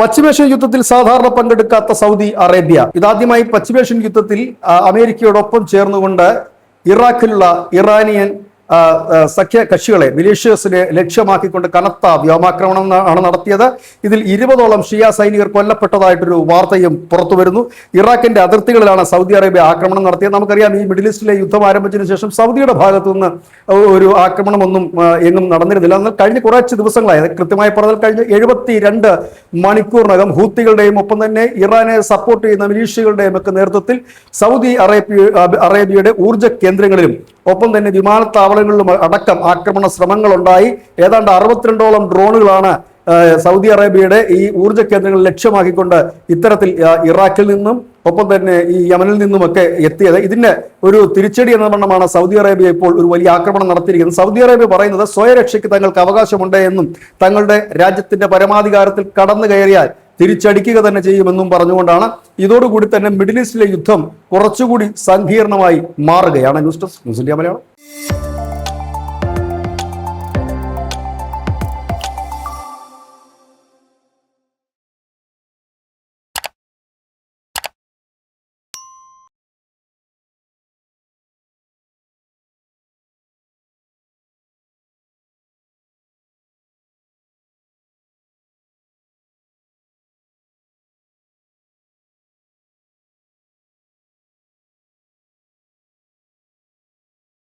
പശ്ചിമേഷ്യൻ യുദ്ധത്തിൽ സാധാരണ പങ്കെടുക്കാത്ത സൗദി അറേബ്യ ഇതാദ്യമായി പശ്ചിമേഷ്യൻ യുദ്ധത്തിൽ അമേരിക്കയോടൊപ്പം ചേർന്നുകൊണ്ട് ഇറാഖിലുള്ള ഇറാനിയൻ സഖ്യ കക്ഷികളെ മിലീഷ്യസിനെ ലക്ഷ്യമാക്കിക്കൊണ്ട് കനത്ത വ്യോമാക്രമണം ആണ് നടത്തിയത്. ഇതിൽ 20ഓളം ഷിയ സൈനികർ കൊല്ലപ്പെട്ടതായിട്ടൊരു വാർത്തയും പുറത്തു വരുന്നു. ഇറാഖിന്റെ അതിർത്തികളിലാണ് സൗദി അറേബ്യ ആക്രമണം നടത്തിയത്. നമുക്കറിയാം, ഈ മിഡിൽ ഈസ്റ്റിലെ യുദ്ധം ആരംഭിച്ചതിന് ശേഷം സൗദിയുടെ ഭാഗത്തു നിന്ന് ഒരു ആക്രമണമൊന്നും എങ്ങും നടന്നിരുന്നില്ല. എന്നാൽ കഴിഞ്ഞ കുറച്ച് ദിവസങ്ങളായി, കൃത്യമായി പറഞ്ഞാൽ കഴിഞ്ഞ 72 മണിക്കൂറിനകം ഹൂത്തികളുടെയും ഒപ്പം തന്നെ ഇറാനെ സപ്പോർട്ട് ചെയ്യുന്ന മിലീഷ്യകളുടെയും ഒക്കെ നേതൃത്വത്തിൽ സൗദി അറേബ്യയുടെ ഊർജ്ജ കേന്ദ്രങ്ങളിലും ഒപ്പം തന്നെ വിമാനത്താവളങ്ങളിലും അടക്കം ആക്രമണ ശ്രമങ്ങൾ ഉണ്ടായി. ഏതാണ്ട് 62ഓളം ഡ്രോണുകളാണ് സൗദി അറേബ്യയുടെ ഈ ഊർജ്ജ കേന്ദ്രങ്ങൾ ലക്ഷ്യമാക്കിക്കൊണ്ട് ഇത്തരത്തിൽ ഇറാഖിൽ നിന്നും ഒപ്പം തന്നെ ഈ യമനിൽ നിന്നുമൊക്കെ എത്തിയത്. ഇതിന് ഒരു തിരിച്ചടി എന്ന വണ്ണമാണ് സൗദി അറേബ്യ ഇപ്പോൾ ഒരു വലിയ ആക്രമണം നടത്തിയിരിക്കുന്നത്. സൗദി അറേബ്യ പറയുന്നത് സ്വയരക്ഷയ്ക്ക് തങ്ങൾക്ക് അവകാശമുണ്ട് എന്നും തങ്ങളുടെ രാജ്യത്തിന്റെ പരമാധികാരത്തിൽ കടന്നു കയറിയാൽ തിരിച്ചടിക്കുക തന്നെ ചെയ്യുമെന്നും പറഞ്ഞുകൊണ്ടാണ്. ഇതോടുകൂടി തന്നെ മിഡിൽ ഈസ്റ്റിലെ യുദ്ധം കുറച്ചുകൂടി സങ്കീർണമായി മാറുകയാണ്. News desk news India Malayalam.